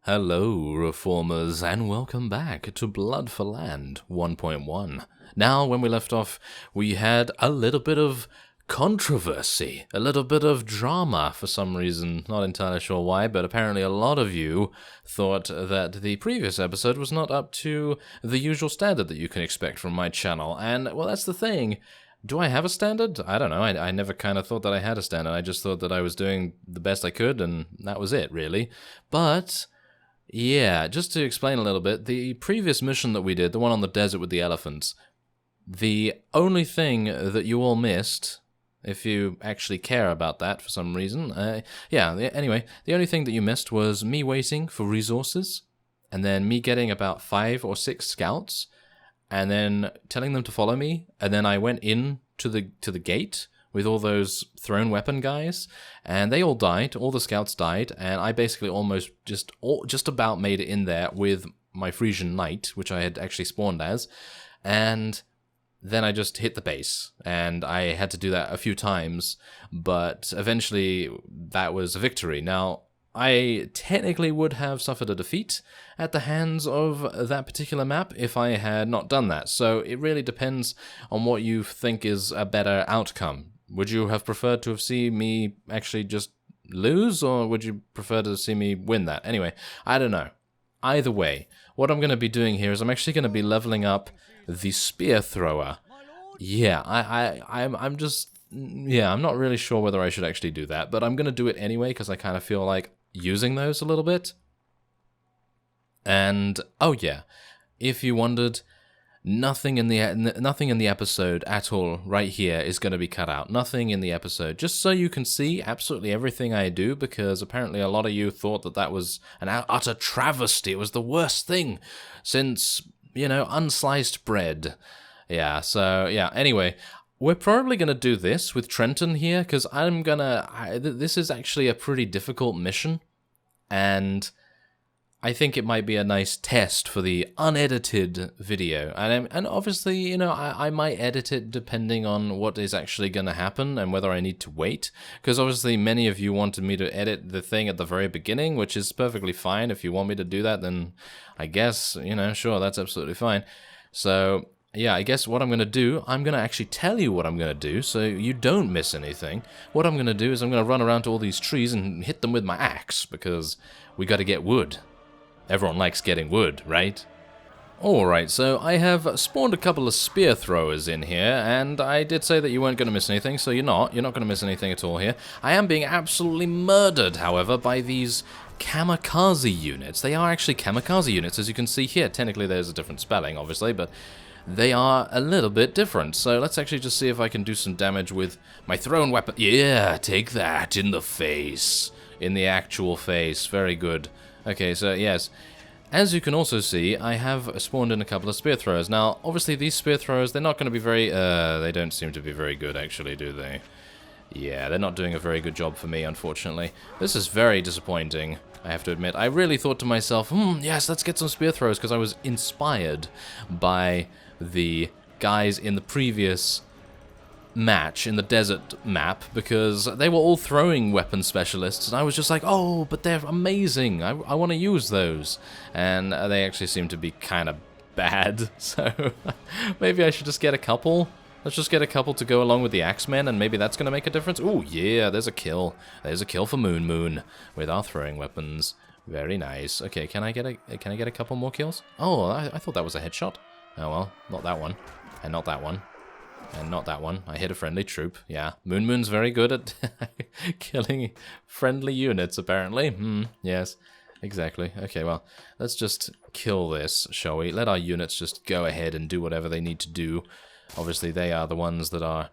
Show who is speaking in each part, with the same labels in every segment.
Speaker 1: Hello, Reformers, and welcome back to Blood for Land 1.1. Now, when we left off, we had a little bit of controversy, a little bit of drama for some reason, not entirely sure why, but apparently a lot of you thought that the previous episode was not up to the usual standard that you can expect from my channel, and, well, that's the thing. Do I have a standard? I don't know, I never kind of thought that I had a standard, I just thought that I was doing the best I could, and that was it, really. But yeah, just to explain a little bit, the previous mission that we did, the one on the desert with the elephants, the only thing that you all missed, if you actually care about that for some reason, anyway, the only thing that you missed was me waiting for resources, and then me getting about 5 or 6 scouts, and then telling them to follow me, and then I went in to the gate with all those thrown weapon guys, and they all died, all the scouts died, and I basically almost just about made it in there with my Frisian knight, which I had actually spawned as, and then I just hit the base, and I had to do that a few times, but eventually that was a victory. Now, I technically would have suffered a defeat at the hands of that particular map if I had not done that, so it really depends on what you think is a better outcome. Would you have preferred to have seen me actually just lose, or would you prefer to see me win that? Anyway, I don't know. Either way, what I'm going to be doing here is I'm actually going to be leveling up the spear thrower. Yeah, I'm not really sure whether I should actually do that, but I'm going to do it anyway because I kind of feel like using those a little bit. And, oh yeah, if you wondered, nothing in the episode at all right here is going to be cut out. Nothing in the episode. Just so you can see absolutely everything I do, because apparently a lot of you thought that that was an utter travesty. It was the worst thing since, unsliced bread. Yeah, so, yeah, anyway, we're probably going to do this with Trenton here, because this is actually a pretty difficult mission, and I think it might be a nice test for the unedited video, and obviously, I might edit it depending on what is actually going to happen and whether I need to wait, because obviously many of you wanted me to edit the thing at the very beginning, which is perfectly fine. If you want me to do that, then I guess, sure, that's absolutely fine. So, yeah, I guess what I'm going to do, I'm going to actually tell you what I'm going to do so you don't miss anything. What I'm going to do is I'm going to run around to all these trees and hit them with my axe, because we got to get wood. Everyone likes getting wood, right? Alright, so I have spawned a couple of spear throwers in here, and I did say that you weren't going to miss anything, so you're not going to miss anything at all here. I am being absolutely murdered, however, by these kamikaze units. They are actually kamikaze units, as you can see here. Technically there's a different spelling, obviously, but they are a little bit different. So let's actually just see if I can do some damage with my thrown weapon. Yeah, take that in the face. In the actual face. Very good. Okay, so yes, as you can also see, I have spawned in a couple of spear throwers. Now, obviously these spear throwers, they're not going to be very, they don't seem to be very good actually, do they? Yeah, they're not doing a very good job for me, unfortunately. This is very disappointing, I have to admit. I really thought to myself, yes, let's get some spear throwers, because I was inspired by the guys in the previous match in the desert map, because they were all throwing weapon specialists, and I was just like, oh, but they're amazing, I want to use those, and they actually seem to be kind of bad, so maybe I should just get a couple. Let's just get a couple to go along with the Axemen, and maybe that's going to make a difference. Oh yeah, there's a kill. There's a kill for Moon with our throwing weapons. Very nice. Okay, can I get a couple more kills? Oh, I thought that was a headshot. Oh well, not that one, and not that one. And not that one. I hit a friendly troop. Yeah, Moon's very good at killing friendly units, apparently. Yes, exactly. Okay, well, let's just kill this, shall we? Let our units just go ahead and do whatever they need to do. Obviously, they are the ones that are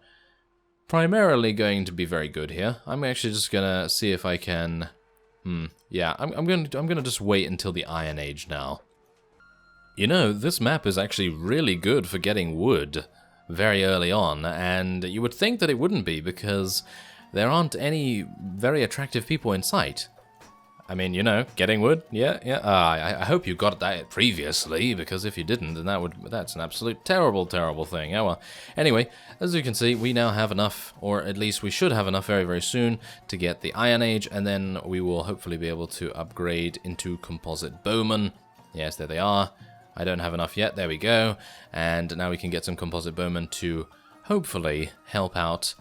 Speaker 1: primarily going to be very good here. I'm actually just gonna see if I can. Yeah, I'm gonna just wait until the Iron Age now. This map is actually really good for getting wood very early on, and you would think that it wouldn't be, because there aren't any very attractive people in sight. I mean, you know, getting wood. Yeah, yeah. I hope you got that previously, because if you didn't, then that's an absolute terrible, terrible thing. Oh well. Anyway, as you can see, we now have enough, or at least we should have enough very, very soon to get the Iron Age, and then we will hopefully be able to upgrade into Composite Bowmen. Yes, there they are. I don't have enough yet. There we go. And now we can get some Composite Bowmen to hopefully help out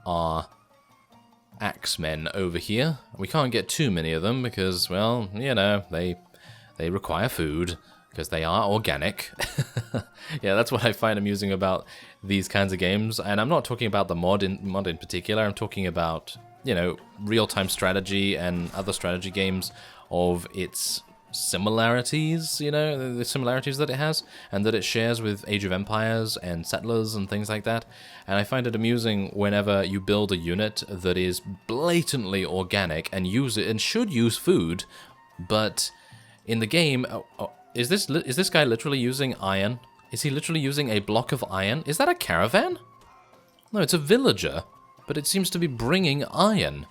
Speaker 1: our axemen over here. We can't get too many of them because, well, you know, they require food because they are organic. Yeah, that's what I find amusing about these kinds of games. And I'm not talking about the mod in particular. I'm talking about, you know, real-time strategy and other strategy games of its similarities, you know, the similarities that it has and that it shares with Age of Empires and Settlers and things like that. And I find it amusing whenever you build a unit that is blatantly organic and use it and should use food, but in the game, is this guy literally using iron? Is he literally using a block of iron? Is that a caravan? No, it's a villager, but it seems to be bringing iron.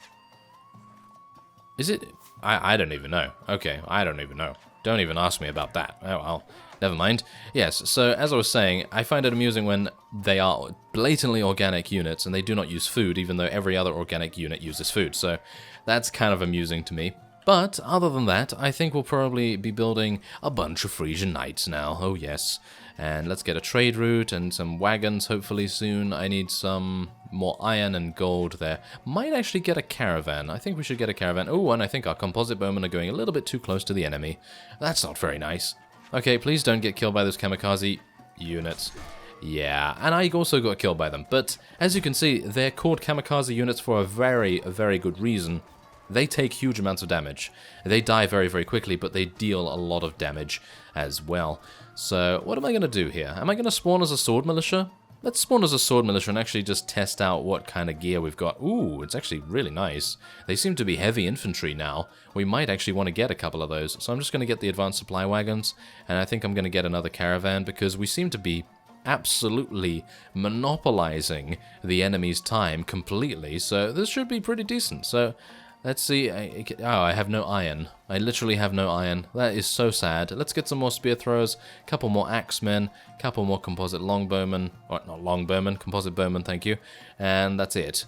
Speaker 1: Is it? I don't even know. Okay, I don't even know. Don't even ask me about that. Oh well, never mind. Yes, so as I was saying, I find it amusing when they are blatantly organic units and they do not use food, even though every other organic unit uses food. So that's kind of amusing to me. But other than that, I think we'll probably be building a bunch of Frisian knights now. Oh yes. And let's get a trade route and some wagons hopefully soon. I need some more iron and gold there. Might actually get a caravan. I think we should get a caravan. Oh, and I think our composite bowmen are going a little bit too close to the enemy. That's not very nice. Okay, please don't get killed by those kamikaze units. Yeah, and I also got killed by them. But as you can see, they're called kamikaze units for a very, very good reason. They take huge amounts of damage. They die very, very quickly, but they deal a lot of damage as well. So, what am I going to do here? Am I going to spawn as a sword militia? Let's spawn as a sword militia and actually just test out what kind of gear we've got. Ooh, it's actually really nice. They seem to be heavy infantry now. We might actually want to get a couple of those. So I'm just going to get the advanced supply wagons, and I think I'm going to get another caravan because we seem to be absolutely monopolizing the enemy's time completely. So this should be pretty decent. So let's see. Oh, I have no iron. I literally have no iron. That is so sad. Let's get some more spear throwers, couple more axemen, couple more composite longbowmen. Or not longbowmen, composite bowmen, thank you. And that's it.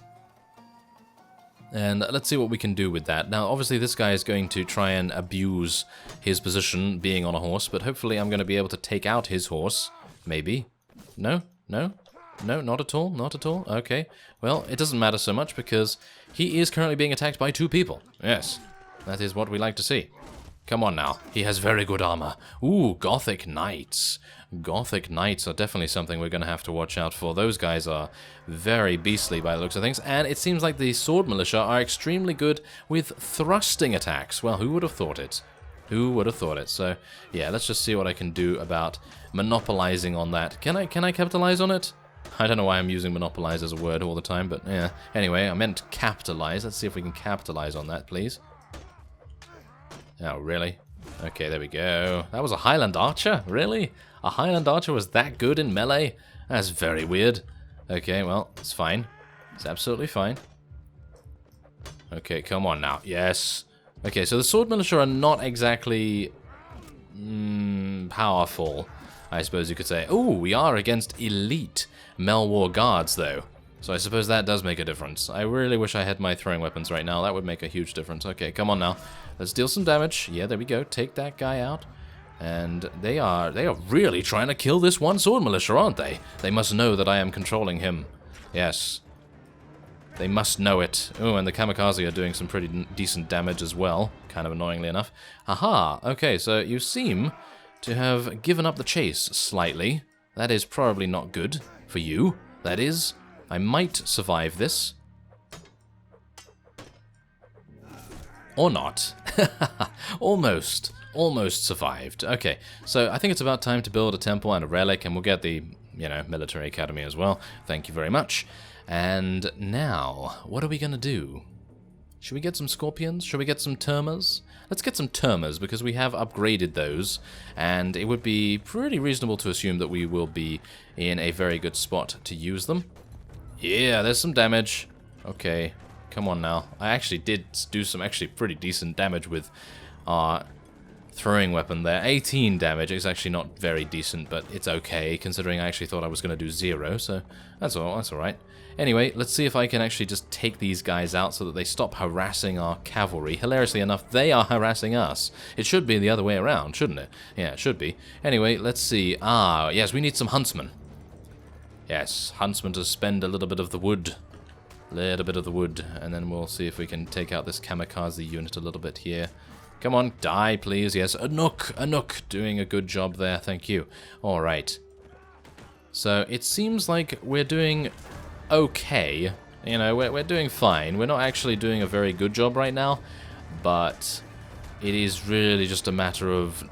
Speaker 1: And let's see what we can do with that. Now, obviously, this guy is going to try and abuse his position being on a horse, but hopefully I'm going to be able to take out his horse. Maybe. No? No? No, not at all, not at all. Okay, well, it doesn't matter so much because he is currently being attacked by 2 people. Yes, that is what we like to see. Come on now, he has very good armor. Ooh, Gothic Knights. Gothic Knights are definitely something we're going to have to watch out for. Those guys are very beastly by the looks of things, and it seems like the Sword Militia are extremely good with thrusting attacks. Well, who would have thought it? Who would have thought it? So, yeah, let's just see what I can do about monopolizing on that. Can I capitalize on it? I don't know why I'm using monopolize as a word all the time, but yeah. Anyway, I meant capitalize. Let's see if we can capitalize on that, please. Oh, really? Okay, there we go. That was a Highland Archer? Really? A Highland Archer was that good in melee? That's very weird. Okay, well, it's fine. It's absolutely fine. Okay, come on now. Yes. Okay, so the Sword Militia are not exactly powerful, I suppose you could say. Oh, we are against elite Melwar guards, though. So I suppose that does make a difference. I really wish I had my throwing weapons right now. That would make a huge difference. Okay, come on now. Let's deal some damage. Yeah, there we go. Take that guy out. And they are really trying to kill this one sword militia, aren't they? They must know that I am controlling him. Yes. They must know it. Oh, and the kamikaze are doing some pretty decent damage as well. Kind of annoyingly enough. Aha! Okay, so you seem to have given up the chase slightly. That is probably not good for you. That is. I might survive this. Or not. Almost. Almost survived. Okay, so I think it's about time to build a temple and a relic, and we'll get the, military academy as well. Thank you very much. And now, what are we going to do? Should we get some scorpions? Should we get some termers? Let's get some termers, because we have upgraded those, and it would be pretty reasonable to assume that we will be in a very good spot to use them. Yeah, there's some damage. Okay, Come on now. I actually did do some actually pretty decent damage with our throwing weapon there. 18 damage. It's actually not very decent, but it's okay, considering I actually thought I was going to do 0, so that's alright. Anyway, let's see if I can actually just take these guys out so that they stop harassing our cavalry. Hilariously enough, they are harassing us. It should be the other way around, shouldn't it? Yeah, it should be. Anyway, let's see. Ah, yes, we need some huntsmen. Yes, huntsmen to spend a little bit of the wood. Little bit of the wood, and then we'll see if we can take out this kamikaze unit a little bit here. Come on, die, please. Yes, a nook. Doing a good job there, thank you. Alright. So, it seems like we're doing okay. You know, we're doing fine. We're not actually doing a very good job right now, but it is really just a matter of,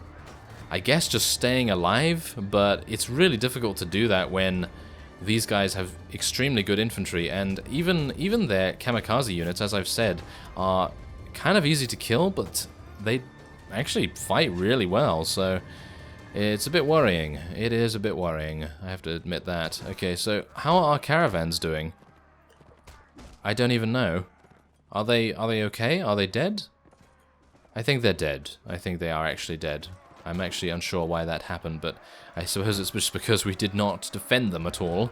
Speaker 1: I guess, just staying alive, but it's really difficult to do that when these guys have extremely good infantry, and even their kamikaze units, as I've said, are kind of easy to kill, but they actually fight really well, so it's a bit worrying. It is a bit worrying, I have to admit that. Okay, so how are our caravans doing? I don't even know. Are they okay? Are they dead? I think they're dead. I think they are actually dead. I'm actually unsure why that happened, but I suppose it's just because we did not defend them at all.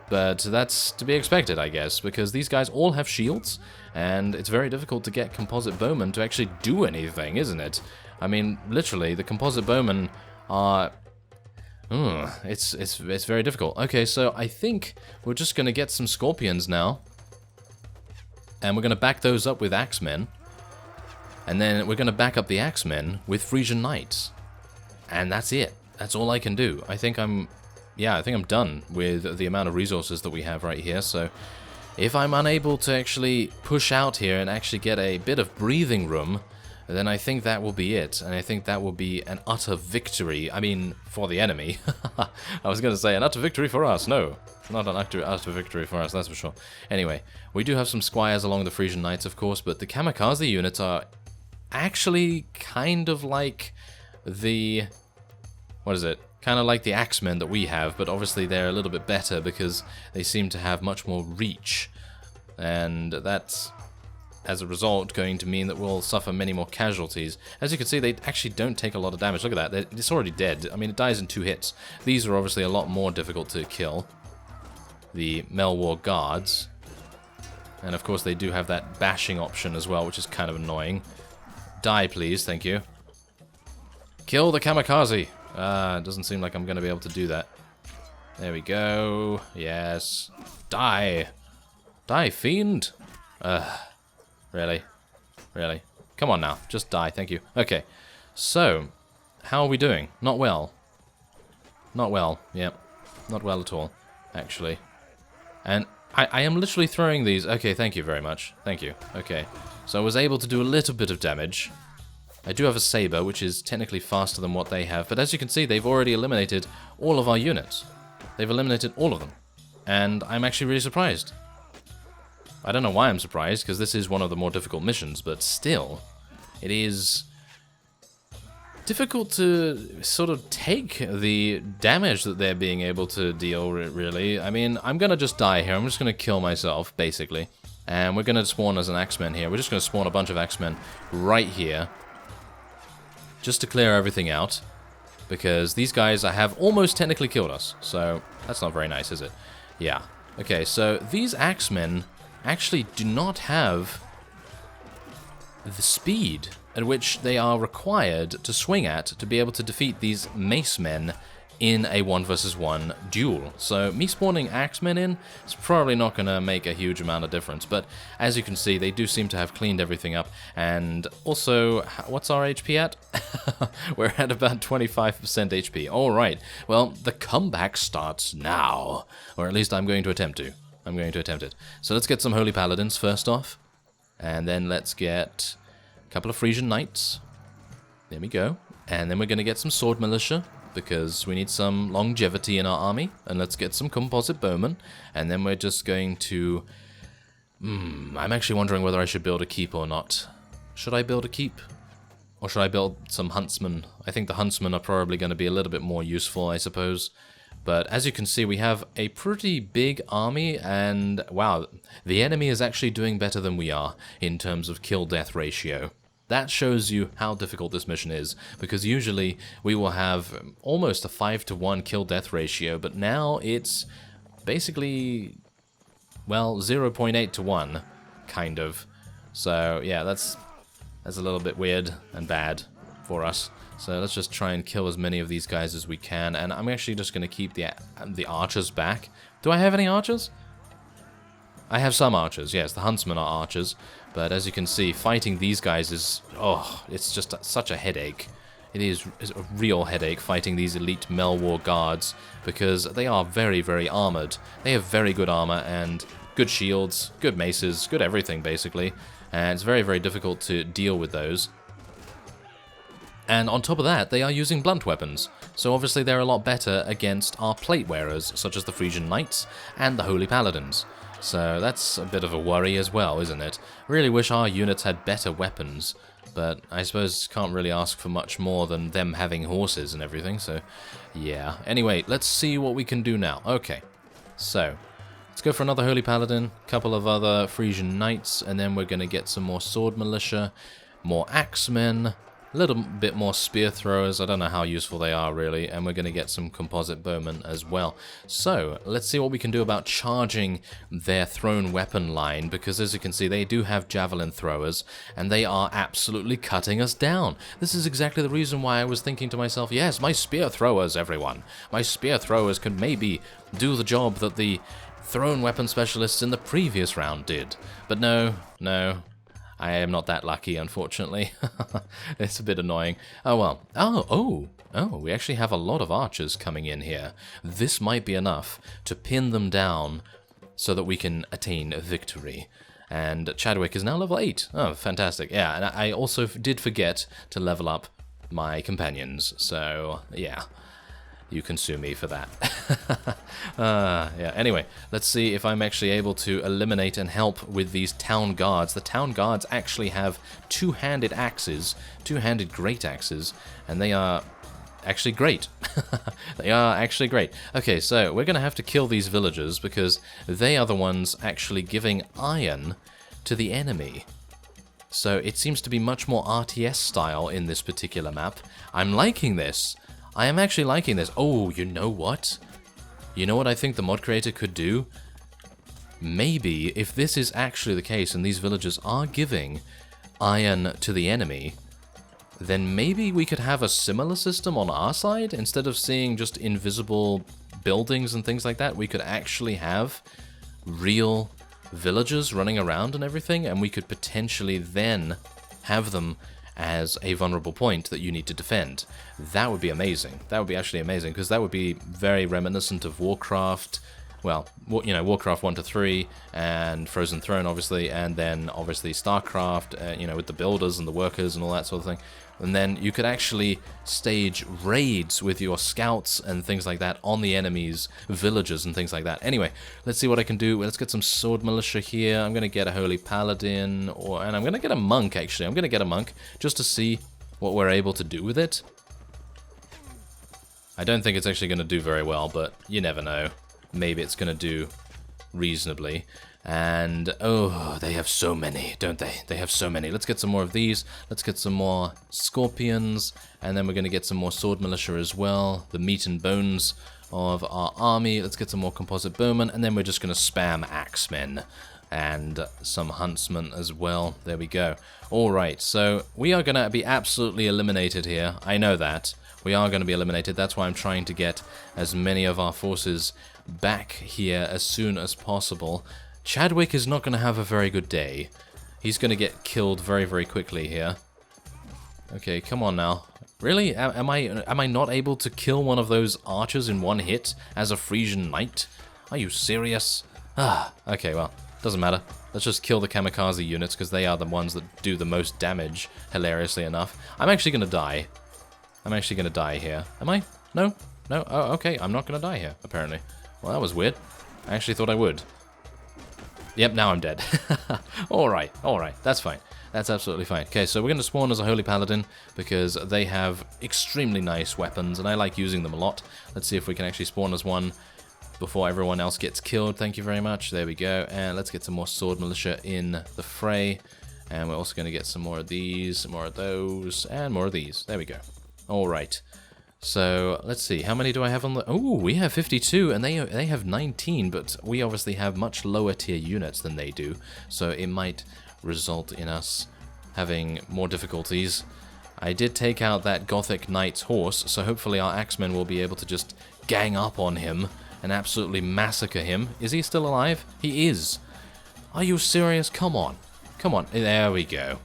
Speaker 1: But that's to be expected, I guess, because these guys all have shields, and it's very difficult to get composite bowmen to actually do anything, isn't it? I mean, literally, the composite bowmen are... it's very difficult. Okay, so I think we're just going to get some scorpions now, and we're going to back those up with axemen, and then we're going to back up the axemen with Frisian knights. And that's it. That's all I can do. I think I'm done with the amount of resources that we have right here, so if I'm unable to actually push out here and actually get a bit of breathing room, then I think that will be it, and I think that will be an utter victory. I mean, for the enemy. I was going to say an utter victory for us. No, not an utter victory for us, that's for sure. Anyway, we do have some squires along the Frisian knights, of course, but the kamikaze units are actually kind of like the... what is it? Kind of like the axemen that we have, but obviously they're a little bit better because they seem to have much more reach. And that's, as a result, going to mean that we'll suffer many more casualties. As you can see, they actually don't take a lot of damage. Look at that. It's already dead. I mean, it dies in 2 hits. These are obviously a lot more difficult to kill. The Melwar guards. And of course, they do have that bashing option as well, which is kind of annoying. Die, please. Thank you. Kill the kamikaze. It doesn't seem like I'm going to be able to do that. There we go. Yes. Die. Die, fiend. Really? Really? Come on now. Just die. Thank you. Okay. So, how are we doing? Not well. Not well. Yep. Not well at all, actually. And I am literally throwing these... Okay, thank you very much. Thank you. Okay. So I was able to do a little bit of damage. I do have a saber, which is technically faster than what they have, but as you can see, they've already eliminated all of our units. They've eliminated all of them. And I'm actually really surprised. I don't know why I'm surprised, because this is one of the more difficult missions, but still, it is difficult to sort of take the damage that they're being able to deal, really. I mean, I'm going to just die here. I'm just going to kill myself, basically. And we're going to spawn as an axeman here. We're just going to spawn a bunch of axemen right here, just to clear everything out, because these guys have almost technically killed us, so that's not very nice, is it? Yeah. Okay, so these axemen actually do not have the speed at which they are required to swing at to be able to defeat these mace men in a 1 versus 1 duel. So me spawning axemen in is probably not going to make a huge amount of difference, but as you can see, they do seem to have cleaned everything up. And also, what's our HP at? We're at about 25% HP. Alright, well, the comeback starts now. Or at least I'm going to attempt to. I'm going to attempt it. So let's get some Holy Paladins first off. And then let's get a couple of Frisian Knights. There we go. And then we're going to get some Sword Militia, because we need some longevity in our army. And let's get some composite bowmen. And then we're just going to... I'm actually wondering whether I should build a keep or not. Should I build a keep? Or should I build some huntsmen? I think the huntsmen are probably going to be a little bit more useful, I suppose. But as you can see, we have a pretty big army, and wow, the enemy is actually doing better than we are in terms of kill-death ratio. That shows you how difficult this mission is, because usually we will have almost a 5-to-1 kill-death ratio, but now it's basically, well, 0.8 to 1, kind of. So yeah, that's a little bit weird and bad for us. So let's just try and kill as many of these guys as we can, and I'm actually just going to keep the archers back. Do I have any archers? I have some archers, yes, the huntsmen are archers, but as you can see, fighting these guys is, oh, it's just such a headache. It is a real headache fighting these elite Melwar guards, because they are very, very armored. They have very good armor and good shields, good maces, good everything, basically, and it's very, very difficult to deal with those. And on top of that, they are using blunt weapons, so obviously they're a lot better against our plate wearers, such as the Frisian Knights and the Holy Paladins. So that's a bit of a worry as well, isn't it? Really wish our units had better weapons, but I suppose can't really ask for much more than them having horses and everything, so yeah. Anyway, let's see what we can do now. Okay, so let's go for another Holy Paladin, couple of other Frisian Knights, and then we're going to get some more Sword Militia, more Axemen, a little bit more spear throwers. I don't know how useful they are really, and we're going to get some composite bowmen as well. So let's see what we can do about charging their thrown weapon line, because as you can see they do have javelin throwers and they are absolutely cutting us down. This is exactly the reason why I was thinking to myself, yes, my spear throwers, everyone. My spear throwers could maybe do the job that the thrown weapon specialists in the previous round did. But no. I am not that lucky, unfortunately. It's a bit annoying. Oh, well. Oh, we actually have a lot of archers coming in here. This might be enough to pin them down so that we can attain victory. And Chadwick is now level 8. Oh, fantastic. Yeah, and I also did forget to level up my companions. So, yeah. You can sue me for that. Yeah. Anyway, let's see if I'm actually able to eliminate and help with these town guards. The town guards actually have two-handed axes, two-handed great axes, and they are actually great. They are actually great. Okay, so we're going to have to kill these villagers because they are the ones actually giving iron to the enemy. So it seems to be much more RTS style in this particular map. I'm liking this. I am actually liking this. Oh, you know what? You know what I think the mod creator could do? Maybe, if this is actually the case and these villagers are giving iron to the enemy, then maybe we could have a similar system on our side. Instead of seeing just invisible buildings and things like that, we could actually have real villagers running around and everything, and we could potentially then have them as a vulnerable point that you need to defend. That would be amazing. That would be actually amazing, because that would be very reminiscent of Warcraft. Well, you know, Warcraft 1 to 3 and Frozen Throne, obviously, and then obviously StarCraft, you know, with the builders and the workers and all that sort of thing. And then you could actually stage raids with your scouts and things like that on the enemy's villages and things like that. Anyway, let's see what I can do. Let's get some sword militia here. I'm going to get a holy paladin, and I'm going to get a monk, actually. I'm going to get a monk just to see what we're able to do with it. I don't think it's actually going to do very well, but you never know. Maybe it's going to do reasonably. And, oh, they have so many, don't they? They have so many. Let's get some more of these. Let's get some more scorpions. And then we're going to get some more sword militia as well. The meat and bones of our army. Let's get some more composite bowmen. And then we're just going to spam axemen. And some huntsmen as well. There we go. Alright, so we are going to be absolutely eliminated here. I know that. We are going to be eliminated. That's why I'm trying to get as many of our forces back here as soon as possible. Chadwick is not going to have a very good day. He's going to get killed very, very quickly here. Okay, come on now. Really? Am I not able to kill one of those archers in one hit as a Frisian knight? Are you serious? Okay, well, doesn't matter. Let's just kill the kamikaze units, because they are the ones that do the most damage, hilariously enough. I'm actually going to die. I'm actually going to die here. Am I? No? No? Oh, okay. I'm not going to die here, apparently. Well, that was weird. I actually thought I would. Yep, now I'm dead. Alright, that's fine. That's absolutely fine. Okay, so we're going to spawn as a Holy Paladin because they have extremely nice weapons and I like using them a lot. Let's see if we can actually spawn as one before everyone else gets killed. Thank you very much. There we go. And let's get some more Sword Militia in the fray. And we're also going to get some more of these, some more of those, and more of these. There we go. Alright. So, let's see. How many do I have on the... Oh, we have 52, and they have 19, but we obviously have much lower tier units than they do. So it might result in us having more difficulties. I did take out that Gothic Knight's horse, so hopefully our Axemen will be able to just gang up on him and absolutely massacre him. Is he still alive? He is. Are you serious? Come on. Come on. There we go.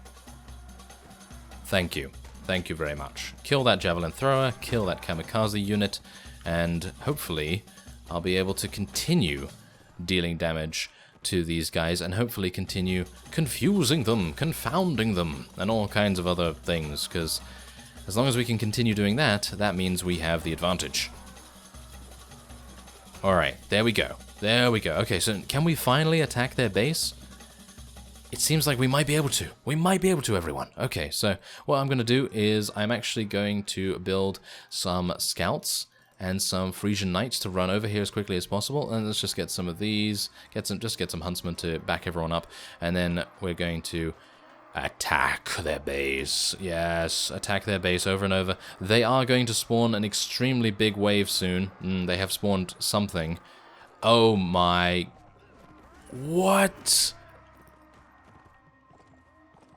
Speaker 1: Thank you. Thank you very much. Kill that Javelin Thrower, kill that Kamikaze unit, and hopefully I'll be able to continue dealing damage to these guys and hopefully continue confusing them, confounding them, and all kinds of other things, because as long as we can continue doing that, that means we have the advantage. Alright, there we go. There we go. Okay, so can we finally attack their base? It seems like we might be able to. We might be able to, everyone. Okay, so what I'm going to do is I'm actually going to build some scouts and some Frisian knights to run over here as quickly as possible. And let's just get some of these, just get some huntsmen to back everyone up. And then we're going to attack their base. Yes, attack their base over and over. They are going to spawn an extremely big wave soon. They have spawned something. Oh my... What?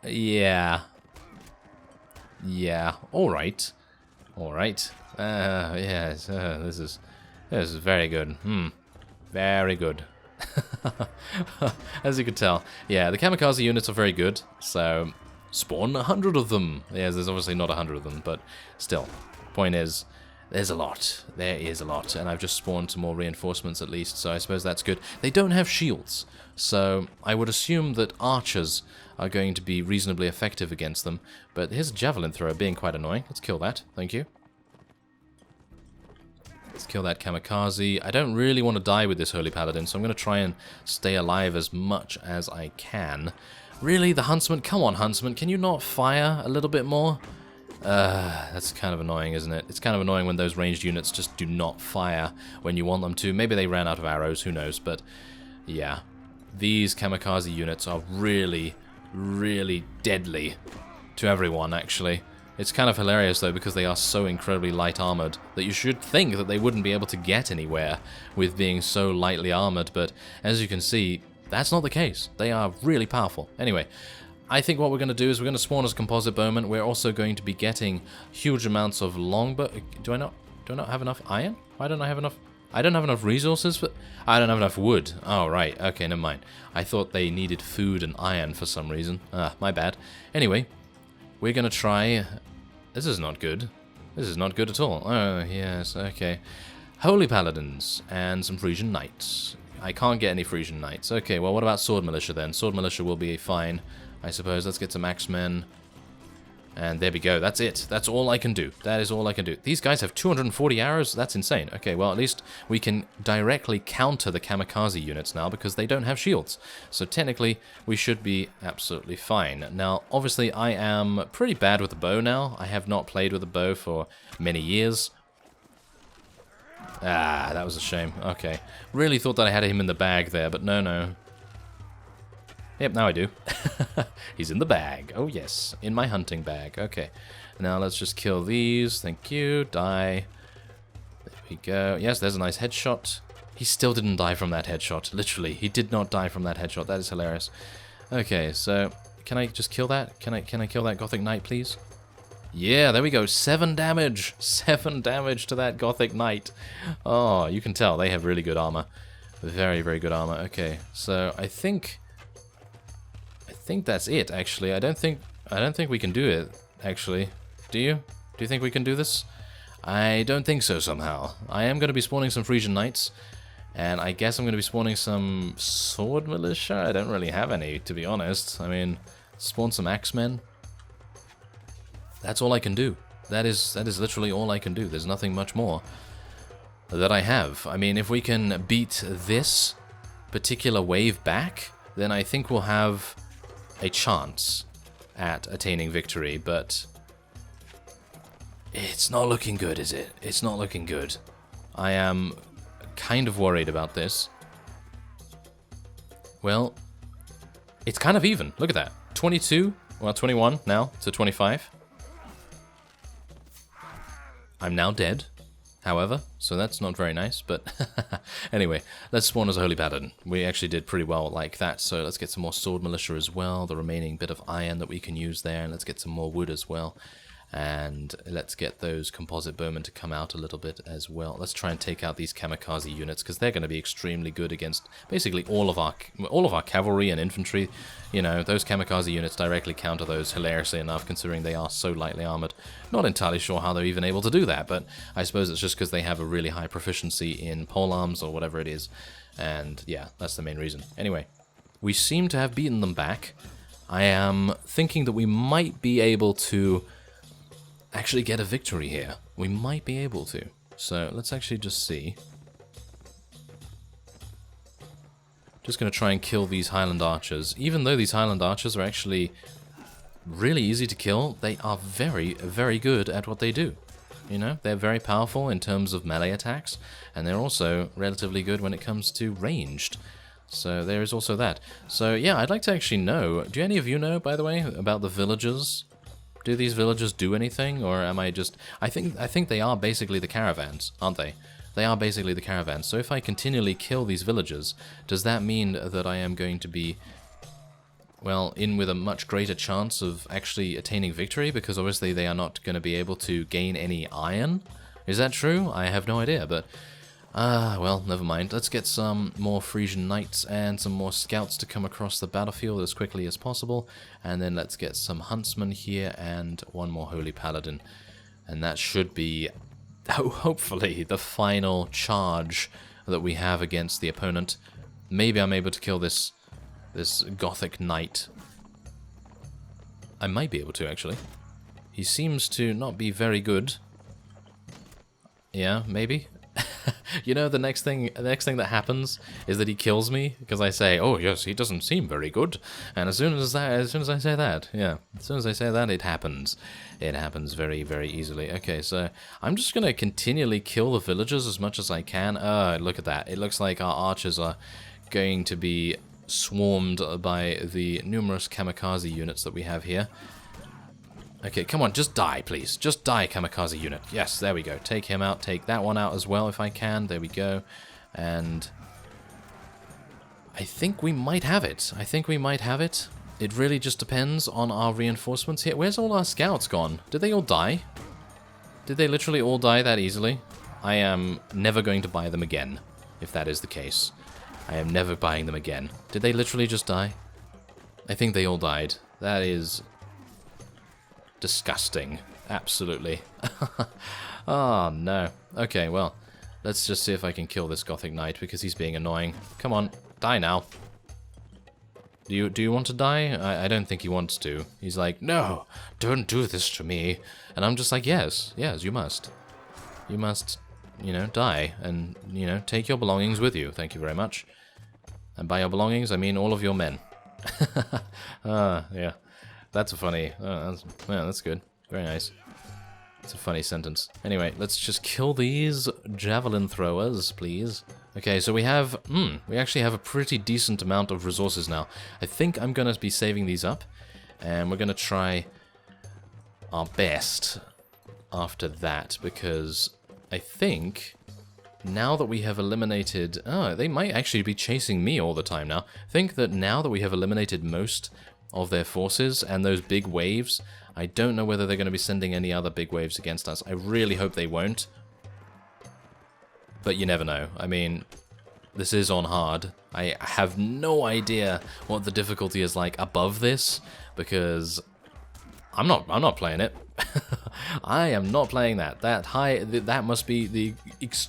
Speaker 1: Yeah. Yeah. Alright. Alright. Yes. This is very good. Very good. As you could tell. Yeah, the Kamikaze units are very good. So, spawn 100 of them. Yes, there's obviously not 100 of them, but still. Point is, there's a lot. There is a lot. And I've just spawned some more reinforcements at least, so I suppose that's good. They don't have shields. So, I would assume that archers are going to be reasonably effective against them. But here's a Javelin Thrower being quite annoying. Let's kill that. Thank you. Let's kill that Kamikaze. I don't really want to die with this Holy Paladin, so I'm going to try and stay alive as much as I can. Really? The Huntsman? Come on, Huntsman. Can you not fire a little bit more? That's kind of annoying, isn't it? It's kind of annoying when those ranged units just do not fire when you want them to. Maybe they ran out of arrows, who knows, but yeah. These Kamikaze units are really, really deadly to everyone, actually. It's kind of hilarious, though, because they are so incredibly light armored that you should think that they wouldn't be able to get anywhere with being so lightly armored, but as you can see, that's not the case. They are really powerful. Anyway, I think what we're going to do is we're going to spawn as a composite bowman. We're also going to be getting huge amounts of longbow. Do I not have enough iron? Why don't I have enough? I don't have enough resources, but I don't have enough wood. Oh, right. Okay, never mind. I thought they needed food and iron for some reason. My bad. Anyway, we're going to try... This is not good. This is not good at all. Oh, yes, okay. Holy Paladins and some Frisian Knights. I can't get any Frisian Knights. Okay, well, what about Sword Militia then? Sword Militia will be fine, I suppose. Let's get some Axemen. And there we go. That's it. That's all I can do. That is all I can do. These guys have 240 arrows? That's insane. Okay, well, at least we can directly counter the Kamikaze units now because they don't have shields. So technically, we should be absolutely fine. Now, obviously, I am pretty bad with the bow now. I have not played with a bow for many years. Ah, that was a shame. Okay. Really thought that I had him in the bag there, but no. Yep, now I do. He's in the bag. Oh, yes. In my hunting bag. Okay. Now let's just kill these. Thank you. Die. There we go. Yes, there's a nice headshot. He still didn't die from that headshot. Literally, he did not die from that headshot. That is hilarious. Okay, so can I just kill that? Can I kill that Gothic Knight, please? Yeah, there we go. 7 damage. 7 damage to that Gothic Knight. Oh, you can tell they have really good armor. Very, very good armor. Okay, so I think that's it, actually. I don't think we can do it, actually. Do you? Do you think we can do this? I don't think so, somehow. I am going to be spawning some Frisian Knights, and I guess I'm going to be spawning some Sword Militia. I don't really have any, to be honest. I mean, spawn some Axemen. That's all I can do. That is literally all I can do. There's nothing much more that I have. I mean, if we can beat this particular wave back, then I think we'll have a chance at attaining victory, but it's not looking good, is it? It's not looking good. I am kind of worried about this. Well, it's kind of even. Look at that. 22, well, 21 now to 25. I'm now dead, however, so that's not very nice, but anyway, let's spawn as a Holy Paladin. We actually did pretty well like that, so let's get some more Sword Militia as well, the remaining bit of iron that we can use there, and let's get some more wood as well. And let's get those composite bowmen to come out a little bit as well. Let's try and take out these kamikaze units, because they're going to be extremely good against basically all of our cavalry and infantry. You know, those kamikaze units directly counter those, hilariously enough, considering they are so lightly armored. Not entirely sure how they're even able to do that, but I suppose it's just because they have a really high proficiency in polearms or whatever it is. And yeah, that's the main reason. Anyway, we seem to have beaten them back. I am thinking that we might be able to actually get a victory here. We might be able to. So let's actually just see. Just going to try and kill these Highland Archers. Even though these Highland Archers are actually really easy to kill, they are very, very good at what they do. You know, they're very powerful in terms of melee attacks, and they're also relatively good when it comes to ranged. So there is also that. So yeah, I'd like to actually know, do any of you know, by the way, about the villagers? Do these villagers do anything, or am I just... I think they are basically the caravans, aren't they? They are basically the caravans. So if I continually kill these villagers, does that mean that I am going to be, well, in with a much greater chance of actually attaining victory? Because obviously they are not going to be able to gain any iron. Is that true? I have no idea, but... well, never mind. Let's get some more Frisian knights and some more scouts to come across the battlefield as quickly as possible. And then let's get some huntsmen here and one more Holy Paladin. And that should be, hopefully, the final charge that we have against the opponent. Maybe I'm able to kill this Gothic knight. I might be able to, actually. He seems to not be very good. Yeah, maybe. You know, the next thing that happens is that he kills me because I say, "Oh yes, he doesn't seem very good," and as soon as I say that, it happens. It happens very, very easily. Okay, so I'm just gonna continually kill the villagers as much as I can. Look at that! It looks like our archers are going to be swarmed by the numerous kamikaze units that we have here. Okay, come on, just die, please. Just die, kamikaze unit. Yes, there we go. Take him out. Take that one out as well, if I can. There we go. And I think we might have it. I think we might have it. It really just depends on our reinforcements here. Where's all our scouts gone? Did they all die? Did they literally all die that easily? I am never going to buy them again, if that is the case. I am never buying them again. Did they literally just die? I think they all died. That is... disgusting. Absolutely. Oh, no. Okay, well, let's just see if I can kill this Gothic Knight, because he's being annoying. Come on, die now. Do you want to die? I don't think he wants to. He's like, "No, don't do this to me." And I'm just like, yes, you must. You must, you know, die, and, you know, take your belongings with you. Thank you very much. And by your belongings, I mean all of your men. Yeah. That's a funny... that's good. Very nice. It's a funny sentence. Anyway, let's just kill these javelin throwers, please. Okay, so we have... we actually have a pretty decent amount of resources now. I think I'm going to be saving these up, and we're going to try our best after that, because I think... now that we have eliminated... oh, they might actually be chasing me all the time now. I think that now that we have eliminated most of their forces and those big waves, I don't know whether they're going to be sending any other big waves against us. I really hope they won't. But you never know. I mean, this is on hard. I have no idea what the difficulty is like above this, because I'm not playing it. I am not playing that. That must be the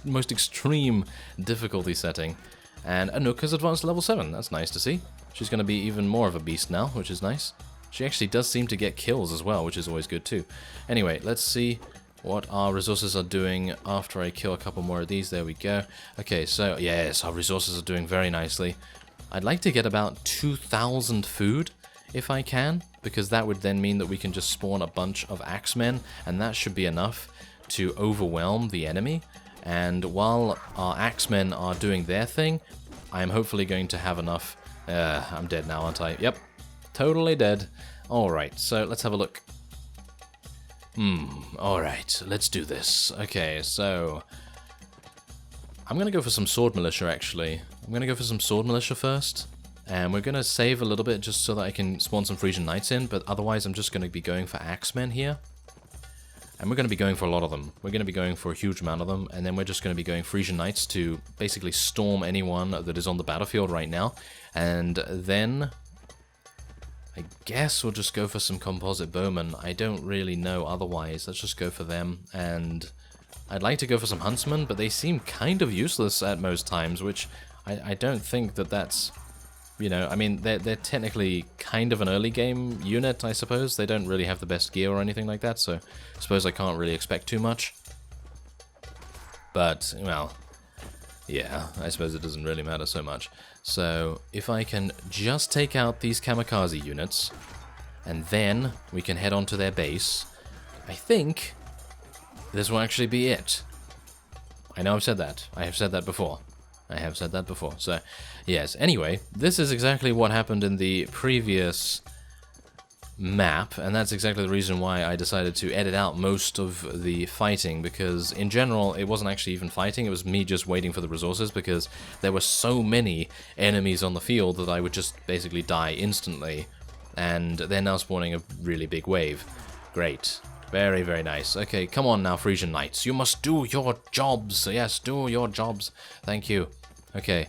Speaker 1: most extreme difficulty setting. And Anouk has advanced to level 7. That's nice to see. She's going to be even more of a beast now, which is nice. She actually does seem to get kills as well, which is always good too. Anyway, let's see what our resources are doing after I kill a couple more of these. There we go. Okay, so yes, our resources are doing very nicely. I'd like to get about 2,000 food, if I can, because that would then mean that we can just spawn a bunch of axemen, and that should be enough to overwhelm the enemy. And while our axemen are doing their thing, I'm hopefully going to have enough... I'm dead now, aren't I? Yep, totally dead. Alright, so let's have a look. Alright, let's do this. Okay, so... I'm gonna go for some sword militia, actually. I'm gonna go for some sword militia first. And we're gonna save a little bit just so that I can spawn some Frisian Knights in, but otherwise I'm just gonna be going for axemen here. And we're gonna be going for a lot of them. We're gonna be going for a huge amount of them, and then we're just gonna be going Frisian Knights to basically storm anyone that is on the battlefield right now. And then... I guess we'll just go for some composite bowmen. I don't really know otherwise. Let's just go for them. And I'd like to go for some huntsmen, but they seem kind of useless at most times, which I don't think that that's... You know, I mean, they're technically kind of an early game unit, I suppose. They don't really have the best gear or anything like that, so I suppose I can't really expect too much. But, well, yeah, I suppose it doesn't really matter so much. So, if I can just take out these kamikaze units, and then we can head on to their base, I think this will actually be it. I know I've said that. I have said that before. I have said that before. So, yes. Anyway, this is exactly what happened in the previous map, and that's exactly the reason why I decided to edit out most of the fighting, because in general it wasn't actually even fighting, it was me just waiting for the resources, because there were so many enemies on the field that I would just basically die instantly, and they're now spawning a really big wave. Great. Very, very nice. Okay, come on now, Frisian Knights. You must do your jobs. Yes, do your jobs. Thank you. Okay.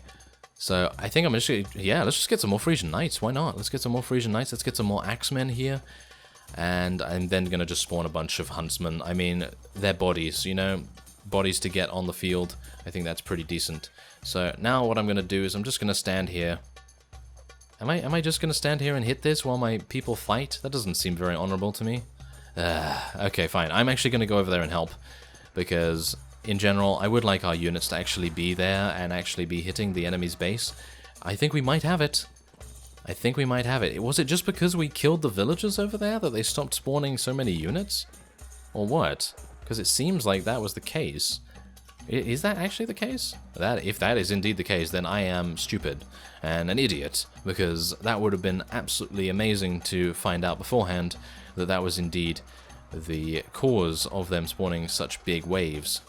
Speaker 1: So, I think I'm just gonna... Yeah, let's just get some more Frisian Knights. Why not? Let's get some more Frisian Knights. Let's get some more axemen here. And I'm then gonna just spawn a bunch of huntsmen. I mean, their bodies, you know? Bodies to get on the field. I think that's pretty decent. So, now what I'm gonna do is I'm just gonna stand here. Am I just gonna stand here and hit this while my people fight? That doesn't seem very honorable to me. Okay, fine. I'm actually going to go over there and help, because in general, I would like our units to actually be there and actually be hitting the enemy's base. I think we might have it. I think we might have it. Was it just because we killed the villagers over there that they stopped spawning so many units? Or what? Because it seems like that was the case. Is that actually the case? If that is indeed the case, then I am stupid and an idiot, because that would have been absolutely amazing to find out beforehand that that was indeed the cause of them spawning such big waves.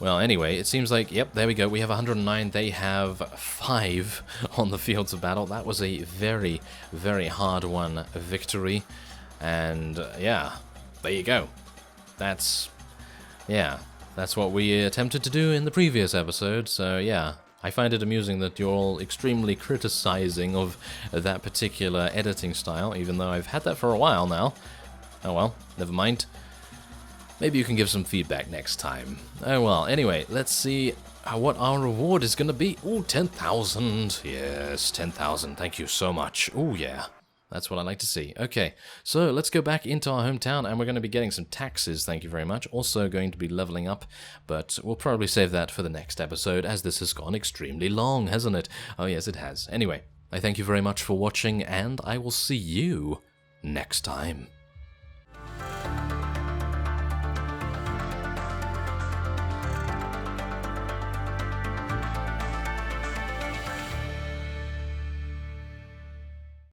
Speaker 1: Well, anyway, it seems like, yep, there we go, we have 109, they have 5 on the fields of battle. That was a very, very hard-won victory, and yeah, there you go. That's what we attempted to do in the previous episode, so yeah. I find it amusing that you're all extremely criticizing of that particular editing style, even though I've had that for a while now. Oh well, never mind. Maybe you can give some feedback next time. Oh well, anyway, let's see what our reward is going to be. Ooh, 10,000. Yes, 10,000. Thank you so much. Ooh, yeah. That's what I like to see. Okay, so let's go back into our hometown, and we're going to be getting some taxes, thank you very much. Also going to be leveling up, but we'll probably save that for the next episode, as this has gone extremely long, hasn't it? Oh yes, it has. Anyway, I thank you very much for watching, and I will see you next time.